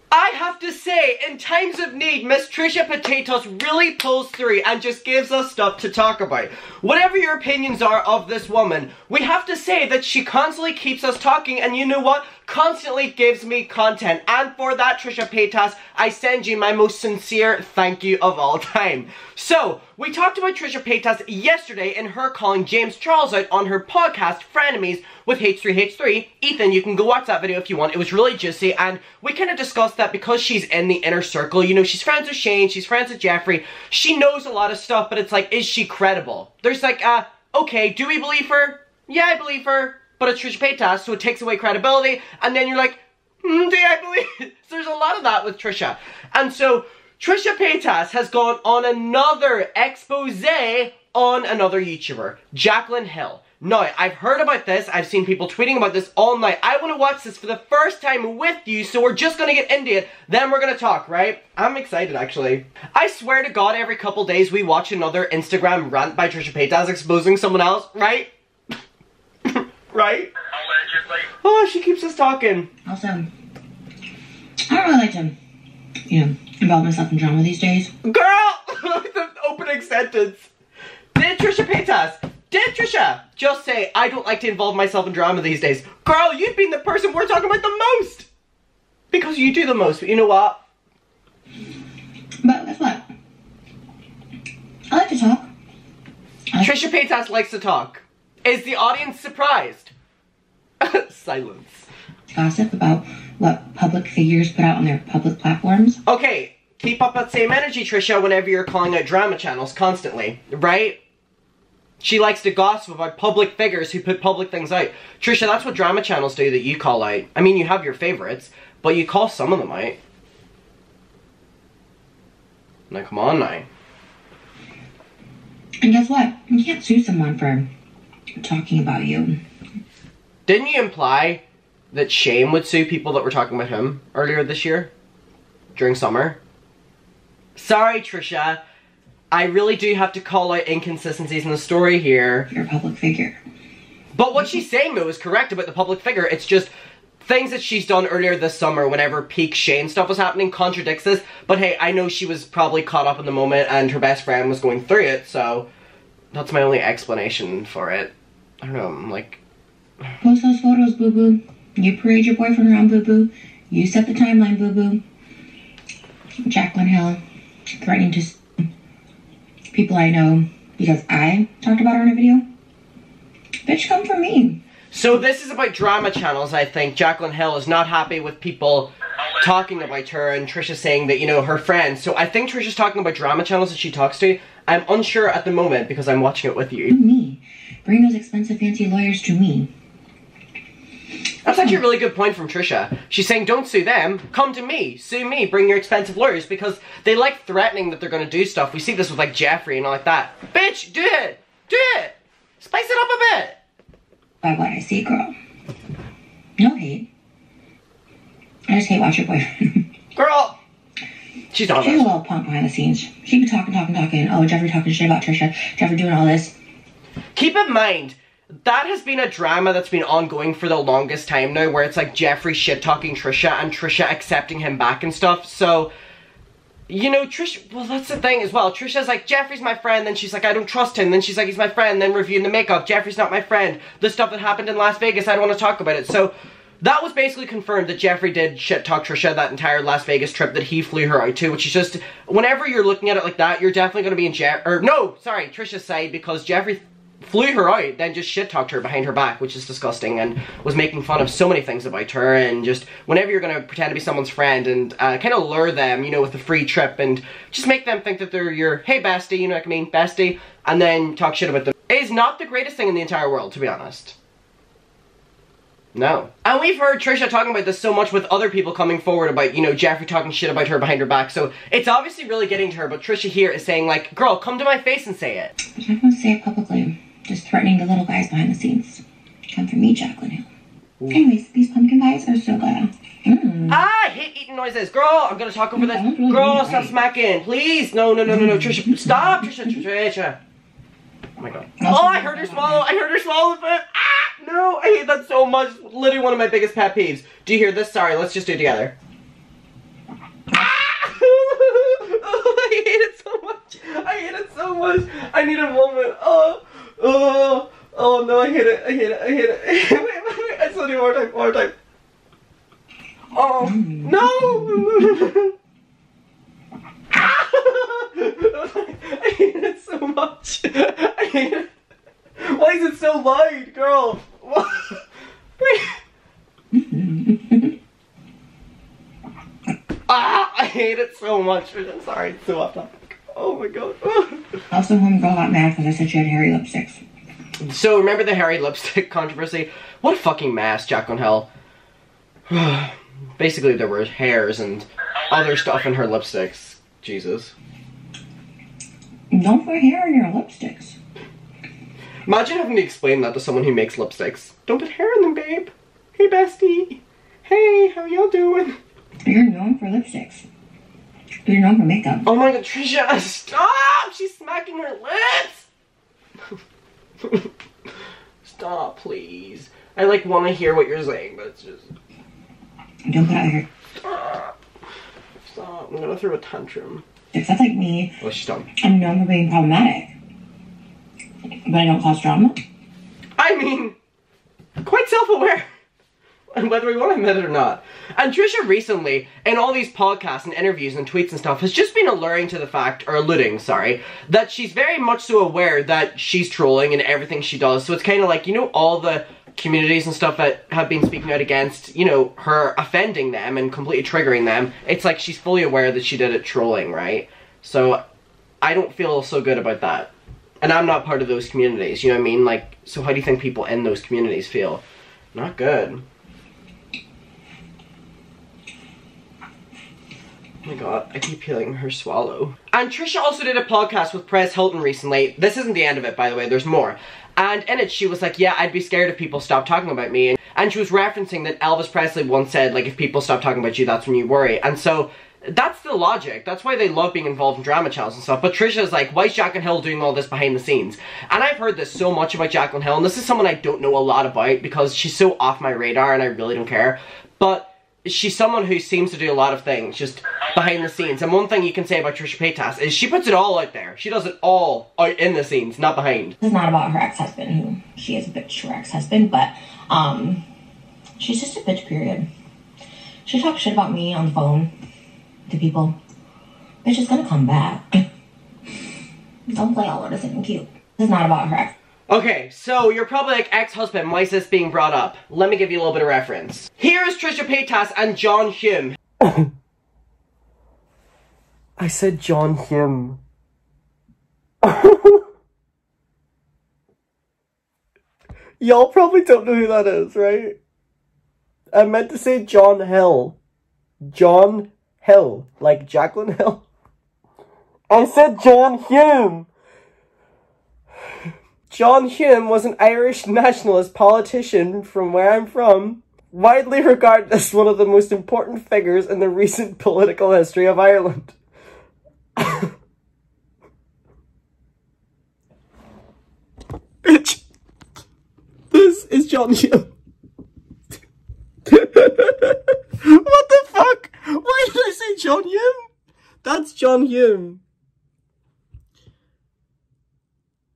I have to say, in times of need, Miss Trisha Paytas really pulls through and just gives us stuff to talk about. Whatever your opinions are of this woman, we have to say that she constantly keeps us talking, and you know what? Constantly gives me content. And for that, Trisha Paytas, I send you my most sincere thank you of all time. So, we talked about Trisha Paytas yesterday in her calling James Charles out on her podcast, Frenemies, with H3H3. Ethan, you can go watch that video if you want. It was really juicy, and we kind of discussed that because she's in the inner circle. You know, she's friends with Shane, she's friends with Jeffrey. She knows a lot of stuff, but it's like, is she credible? There's like, okay, do we believe her? Yeah, I believe her. But it's Trisha Paytas, so it takes away credibility, and then you're like, do I believe? So there's a lot of that with Trisha. And so, Trisha Paytas has gone on another expose on another YouTuber, Jaclyn Hill. Now, I've heard about this, I've seen people tweeting about this all night. I want to watch this for the first time with you, so we're just going to get into it, then we're going to talk, right? I'm excited, actually. I swear to God, every couple days we watch another Instagram rant by Trisha Paytas exposing someone else, right? Right? Allegedly. Oh, she keeps us talking. Also, I don't really like to, you know, involve myself in drama these days. Girl! The opening sentence. Did Trisha just say, I don't like to involve myself in drama these days? Girl, you've been the person we're talking about the most! Because you do the most, but you know what? But guess what? I like to talk. Trisha Paytas likes to talk. Is the audience surprised? Silence. Gossip about what public figures put out on their public platforms. Okay, keep up that same energy, Trisha, whenever you're calling out drama channels constantly, right? She likes to gossip about public figures who put public things out. Trisha, that's what drama channels do that you call out. I mean, you have your favorites, but you call some of them out. Now, come on now. And guess what? You can't sue someone for talking about you. Didn't you imply that Shane would sue people that were talking about him earlier this year? During summer? Sorry, Trisha. I really do have to call out inconsistencies in the story here. You're a public figure. But what she's saying, though, is correct about the public figure. It's just things that she's done earlier this summer whenever peak Shane stuff was happening contradicts this. But hey, I know she was probably caught up in the moment and her best friend was going through it, so that's my only explanation for it. I don't know, I'm like... Post those photos, boo-boo. You parade your boyfriend around, boo-boo. You set the timeline, boo-boo. Jaclyn Hill threatening to people I know because I talked about her in a video. Bitch, come for me. So this is about drama channels, I think. Jaclyn Hill is not happy with people talking about her and Trisha saying that, you know, her friends. So I think Trisha's talking about drama channels that she talks to. I'm unsure at the moment because I'm watching it with you. Me. Bring those expensive fancy lawyers to me. That's actually a really good point from Trisha. She's saying, don't sue them, come to me, sue me, bring your expensive lawyers, because they like threatening that they're gonna do stuff. We see this with like Jeffrey and all like that. Bitch, do it! Do it! Spice it up a bit! By what I see, girl. No hate. I just hate watching your boyfriend. Girl! She's honest. She's a little punk behind the scenes. She be talking. Oh, Jeffrey talking shit about Trisha. Jeffrey doing all this. Keep in mind, that has been a drama that's been ongoing for the longest time now, where it's like Jeffrey shit-talking Trisha and Trisha accepting him back and stuff, so... You know, Trisha, well, that's the thing as well. Trisha's like, Jeffrey's my friend, then she's like, I don't trust him, then she's like, he's my friend, then reviewing the makeup, Jeffrey's not my friend. The stuff that happened in Las Vegas, I don't want to talk about it. So, that was basically confirmed that Jeffrey did shit-talk Trisha that entire Las Vegas trip that he flew her out to, which is just, whenever you're looking at it like that, you're definitely going to be in Trisha's side, because Jeffrey flew her out, then just shit-talked her behind her back, which is disgusting, and was making fun of so many things about her, and just, whenever you're gonna pretend to be someone's friend, and kind of lure them, you know, with a free trip, and just make them think that they're your, hey bestie, you know what I mean, bestie, and then talk shit about them, is not the greatest thing in the entire world, to be honest. No. And we've heard Trisha talking about this so much with other people coming forward about, you know, Jeffrey talking shit about her behind her back, so it's obviously really getting to her, but Trisha here is saying, like, girl, come to my face and say it. I'm not gonna say it publicly. Just threatening the little guys behind the scenes. Come for me, Jaclyn Hill. Anyways, these pumpkin pies are so good. I hate eating noises. Girl, I'm gonna talk over this. Girl, stop smacking. Please. No. Trisha, stop. Trisha. Oh my god. Oh, I heard her swallow. The foot. Ah, no. I hate that so much. Literally one of my biggest pet peeves. Do you hear this? Sorry, let's just do it together. I need a moment. Oh no, I hate it. Wait. I still need one more time. Oh, no! I hate it so much. I hate it. Why is it so light, girl? I hate it so much. I'm sorry, it's so off topic. Oh my god. Also, homegirl got mad because I said she had hairy lipsticks. So, remember the hairy lipstick controversy? What a fucking mess, Jaclyn Hill. Basically, there were hairs and other stuff in her lipsticks. Jesus. Don't put hair in your lipsticks. Imagine having to explain that to someone who makes lipsticks. Don't put hair in them, babe. Hey, bestie. Hey, how y'all doing? You're known for lipsticks. You're known for makeup. Oh my god, Trisha, stop! She's smacking her lips! Stop, please. I, like, want to hear what you're saying, but it's just... Don't put out here. Stop. I'm gonna throw a tantrum. If that's like me, Oh, she's done. I'm known for being problematic. But I don't cause drama. I mean, quite self-aware. Whether we want to admit it or not. And Trisha recently, in all these podcasts and interviews and tweets and stuff, has just been alluding, that she's very much so aware that she's trolling in everything she does. So it's kind of like, you know, all the communities and stuff that have been speaking out against, you know, her offending them and completely triggering them. It's like she's fully aware that she did it trolling, right? So I don't feel so good about that. And I'm not part of those communities, you know what I mean? Like, so how do you think people in those communities feel? Not good. Oh my god, I keep hearing her swallow. And Trisha also did a podcast with Perez Hilton recently. This isn't the end of it, by the way, there's more. And in it, she was like, yeah, I'd be scared if people stopped talking about me. And she was referencing that Elvis Presley once said, like, if people stop talking about you, that's when you worry. And so, that's the logic. That's why they love being involved in drama channels and stuff. But Trisha's like, why is Jaclyn Hill doing all this behind the scenes? And I've heard this so much about Jaclyn Hill, and this is someone I don't know a lot about because she's so off my radar and I really don't care. But she's someone who seems to do a lot of things just behind the scenes. And one thing you can say about Trisha Paytas is she puts it all out there. She does it all out in the scenes, not behind. This is not about her ex-husband, who she is a bitch to her ex-husband, but she's just a bitch, period. She talks shit about me on the phone to people. Bitch is gonna come back. Don't play all innocent and cute. This is not about her ex. Okay, so you're probably like, ex-husband, why is this being brought up? Let me give you a little bit of reference. Here is Trisha Paytas and John Hume. I said John Hume. Y'all probably don't know who that is, right? I meant to say John Hill. John Hill. Like Jaclyn Hill. I said John Hume. John Hume was an Irish nationalist politician from where I'm from, widely regarded as one of the most important figures in the recent political history of Ireland. Bitch. This is John Hume. What the fuck? Why did I say John Hume? That's John Hume.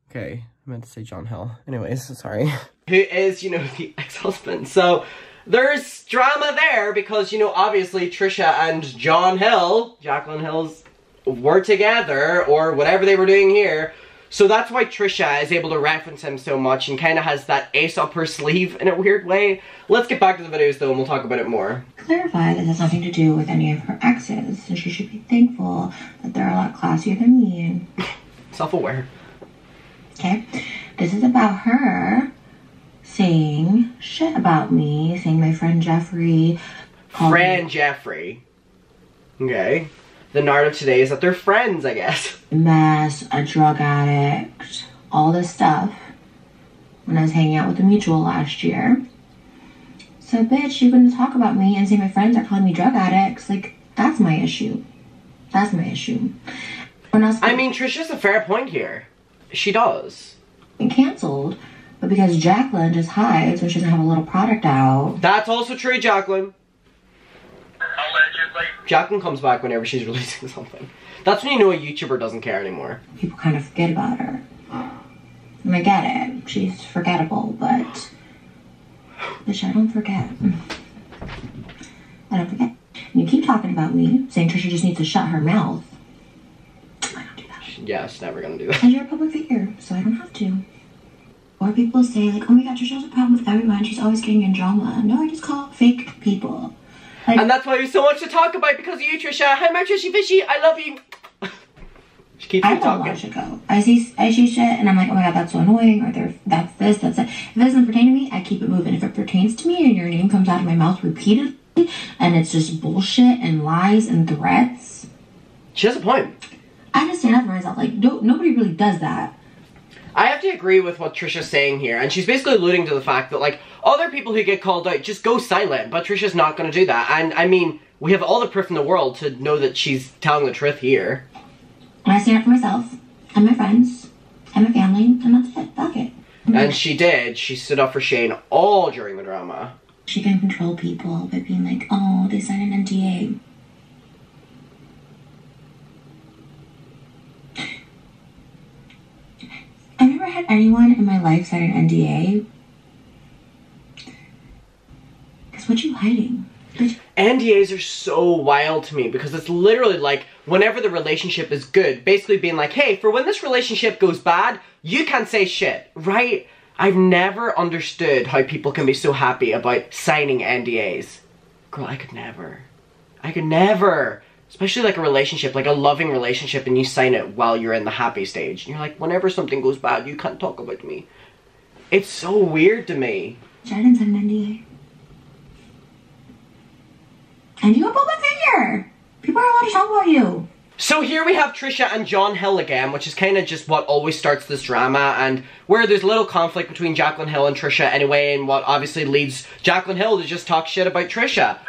Okay. I meant to say John Hill. Anyways, sorry. Who is, you know, the ex-husband. So, there's drama there because, you know, obviously Trisha and John Hill, Jaclyn Hill's, were together, or whatever they were doing here. So that's why Trisha is able to reference him so much and kind of has that ace up her sleeve in a weird way. Let's get back to the videos though and we'll talk about it more. Clarify that has nothing to do with any of her exes, and she should be thankful that they're a lot classier than me. Self-aware. Okay, this is about her saying shit about me, saying my friend Jeffrey Jeffrey. Okay. The narrative today is that they're friends, I guess. Mess, a drug addict, all this stuff when I was hanging out with the mutual last year. So bitch, you're gonna talk about me and say my friends are calling me drug addicts. Like, that's my issue. That's my issue. I mean, Trisha's a fair point here. She does. Canceled, but because Jaclyn just hides when she doesn't have a little product out. That's also true, Jaclyn. Allegedly. Jaclyn comes back whenever she's releasing something. That's when you know a YouTuber doesn't care anymore. People kind of forget about her. And I get it. She's forgettable, but... Bitch, I don't forget. I don't forget. And you keep talking about me, saying Trisha just needs to shut her mouth. I don't do that. Yeah, she's never gonna do that. And you're a public figure, so I don't have to. Or people say, like, oh my god, Trisha has a problem with everyone. She's always getting in drama. No, I just call fake people. Like, and that's why there's so much to talk about because of you, Trisha. Hi, my Trishy Fishy. I love you. She keeps me talking. I let shit go. I see shit and I'm like, oh my god, that's so annoying. Or that's this, that's it. If it doesn't pertain to me, I keep it moving. If it pertains to me and your name comes out of my mouth repeatedly and it's just bullshit and lies and threats. She has a point. I just stand up for myself. Like, nobody really does that. I have to agree with what Trisha's saying here, and she's basically alluding to the fact that, like, other people who get called out just go silent, but Trisha's not going to do that. And, I mean, we have all the proof in the world to know that she's telling the truth here. And I stand up for myself, and my friends, and my family, and that's it. Fuck it. And she did. She stood up for Shane all during the drama. She can control people by being like, oh, they signed an NDA. I've never had anyone in my life sign an NDA. Because what you hiding? NDAs are so wild to me because it's literally like whenever the relationship is good, basically being like, hey, for when this relationship goes bad, you can't say shit, right? I've never understood how people can be so happy about signing NDAs. Girl, I could never. I could never. Especially like a relationship, like a loving relationship, and you sign it while you're in the happy stage. And you're like, whenever something goes bad, you can't talk about me. It's so weird to me. I didn't sign an NDA. And you're a public figure. People are allowed to talk about you. So here we have Trisha and John Hill again, which is kind of just what always starts this drama, and where there's a little conflict between Jaclyn Hill and Trisha anyway, and what obviously leads Jaclyn Hill to just talk shit about Trisha.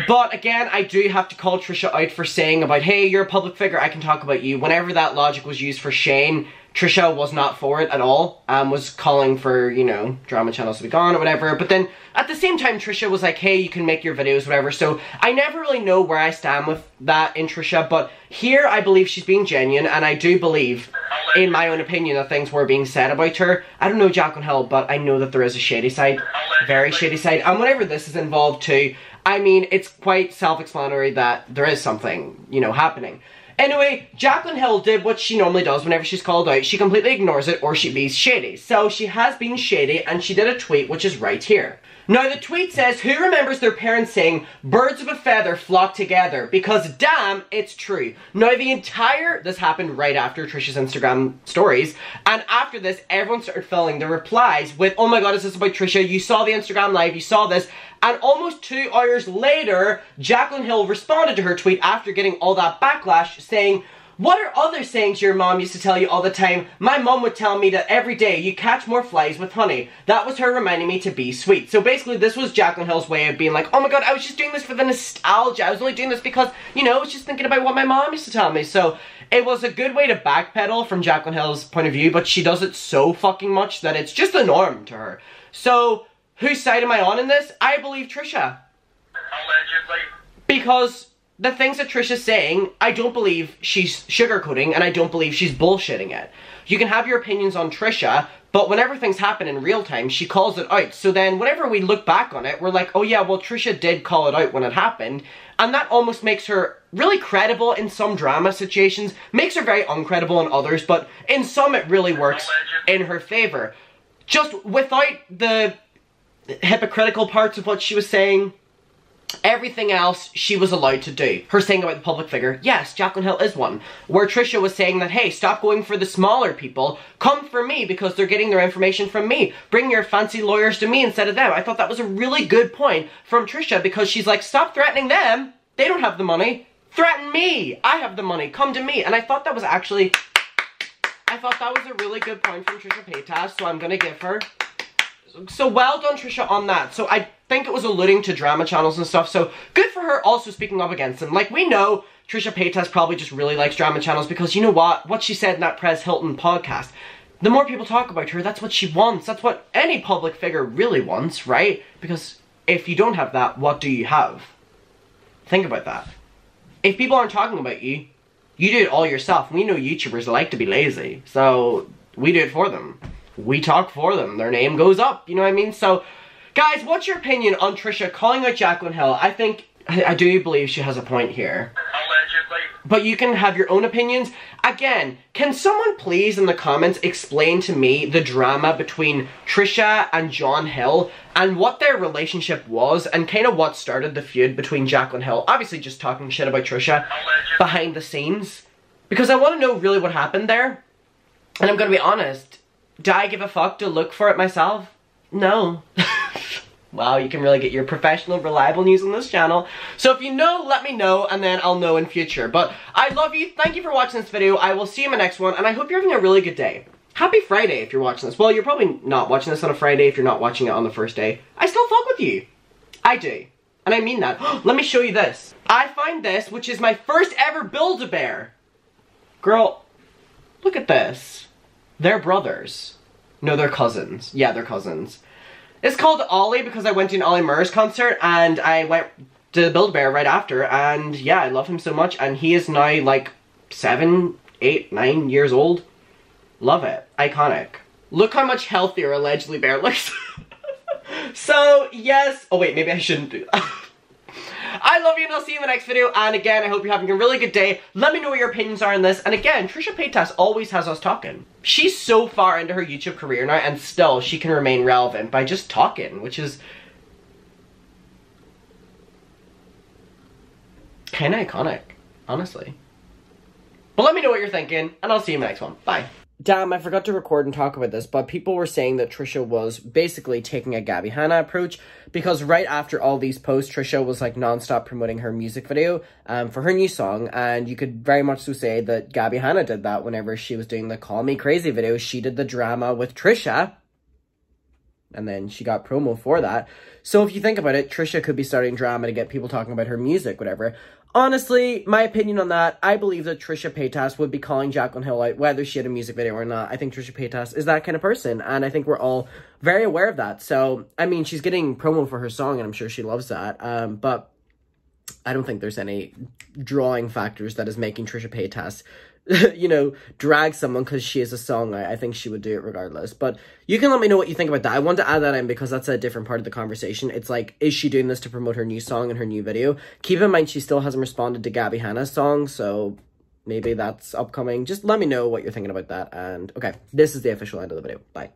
But again, I do have to call Trisha out for saying about, hey, you're a public figure, I can talk about you. Whenever that logic was used for Shane, Trisha was not for it at all, was calling for, you know, drama channels to be gone or whatever. But then, at the same time, Trisha was like, hey, you can make your videos, whatever. So, I never really know where I stand with that in Trisha, but here I believe she's being genuine, and I do believe, in my own opinion, that things were being said about her. I don't know Jaclyn Hill, but I know that there is a shady side, very shady side, and whenever this is involved too, I mean, it's quite self-explanatory that there is something, you know, happening. Anyway, Jaclyn Hill did what she normally does whenever she's called out. She completely ignores it or she be shady. So she has been shady and she did a tweet which is right here. Now the tweet says, who remembers their parents saying, birds of a feather flock together? Because damn, it's true. Now this happened right after Trisha's Instagram stories. And after this, everyone started filling the replies with, oh my god, is this about Trisha? You saw the Instagram live, you saw this. And almost 2 hours later, Jaclyn Hill responded to her tweet after getting all that backlash saying, what are other sayings your mom used to tell you all the time? My mom would tell me that every day you catch more flies with honey. That was her reminding me to be sweet. So basically this was Jaclyn Hill's way of being like, oh my god, I was just doing this for the nostalgia. I was only doing this because, you know, I was just thinking about what my mom used to tell me. So it was a good way to backpedal from Jaclyn Hill's point of view, but she does it so fucking much that it's just the norm to her. So whose side am I on in this? I believe Trisha. Allegedly. Because the things that Trisha's saying, I don't believe she's sugarcoating and I don't believe she's bullshitting it. You can have your opinions on Trisha, but whenever things happen in real time, she calls it out. So then whenever we look back on it, we're like, oh yeah, well Trisha did call it out when it happened. And that almost makes her really credible in some drama situations, makes her very uncredible in others, but in some it really works in her favor. Just without the hypocritical parts of what she was saying, everything else she was allowed to do. Her saying about the public figure, yes, Jaclyn Hill is one. Where Trisha was saying that, hey, stop going for the smaller people, come for me because they're getting their information from me. Bring your fancy lawyers to me instead of them. I thought that was a really good point from Trisha because she's like, stop threatening them. They don't have the money. Threaten me. I have the money. Come to me. And I thought that was actually, I thought that was a really good point from Trisha Paytas, so I'm gonna give her. So well done, Trisha, on that. So I think it was alluding to drama channels and stuff, so good for her also speaking up against them. Like, we know Trisha Paytas probably just really likes drama channels because you know what she said in that Perez Hilton podcast. The more people talk about her, that's what she wants. That's what any public figure really wants, right? Because if you don't have that, what do you have? Think about that. If people aren't talking about you, you do it all yourself. We know YouTubers like to be lazy, so we do it for them. We talk for them. Their name goes up, you know what I mean? So, guys, what's your opinion on Trisha calling out Jaclyn Hill? I do believe she has a point here. Allegedly. But you can have your own opinions. Again, can someone please in the comments explain to me the drama between Trisha and John Hill and what their relationship was and kind of what started the feud between Jaclyn Hill? Obviously just talking shit about Trisha behind the scenes. Because I want to know really what happened there. And I'm going to be honest, do I give a fuck to look for it myself? No. Wow, you can really get your professional, reliable news on this channel. So if you know, let me know, and then I'll know in future. But I love you. Thank you for watching this video. I will see you in my next one, and I hope you're having a really good day. Happy Friday if you're watching this. Well, you're probably not watching this on a Friday if you're not watching it on the first day. I still fuck with you. I do. And I mean that. Let me show you this. I find this, which is my first ever Build-A-Bear. Girl, look at this. They're brothers. No, they're cousins. Yeah, they're cousins. It's called Ollie because I went to an Ollie Murs concert and I went to Build-A-Bear right after, and yeah, I love him so much, and he is now like 7, 8, 9 years old. Love it. Iconic. Look how much healthier allegedly Bear looks. So, yes. Oh wait, maybe I shouldn't do that. I love you and I'll see you in the next video, and again, I hope you're having a really good day. Let me know what your opinions are on this, and again, Trisha Paytas always has us talking. She's so far into her YouTube career now, and still, she can remain relevant by just talking, which is kinda iconic, honestly. But let me know what you're thinking, and I'll see you in the next one. Bye. Damn, I forgot to record and talk about this, but people were saying that Trisha was basically taking a Gabby Hanna approach, because right after all these posts, Trisha was like non-stop promoting her music video for her new song, and you could very much so say that Gabby Hanna did that whenever she was doing the Call Me Crazy video. She did the drama with Trisha, and then she got promo for that. So if you think about it, Trisha could be starting drama to get people talking about her music, whatever. Honestly, my opinion on that, I believe that Trisha Paytas would be calling Jaclyn Hill out whether she had a music video or not. I think Trisha Paytas is that kind of person, and I think we're all very aware of that. So, I mean, she's getting promo for her song, and I'm sure she loves that, but I don't think there's any drawing factors that is making Trisha Paytas, you know, drag someone because she is a songwriter. I think she would do it regardless. But you can let me know what you think about that. I want to add that in because that's a different part of the conversation. It's like, is she doing this to promote her new song and her new video? Keep in mind, she still hasn't responded to Gabby Hanna's song, so maybe that's upcoming. Just let me know what you're thinking about that. And okay, this is the official end of the video. Bye.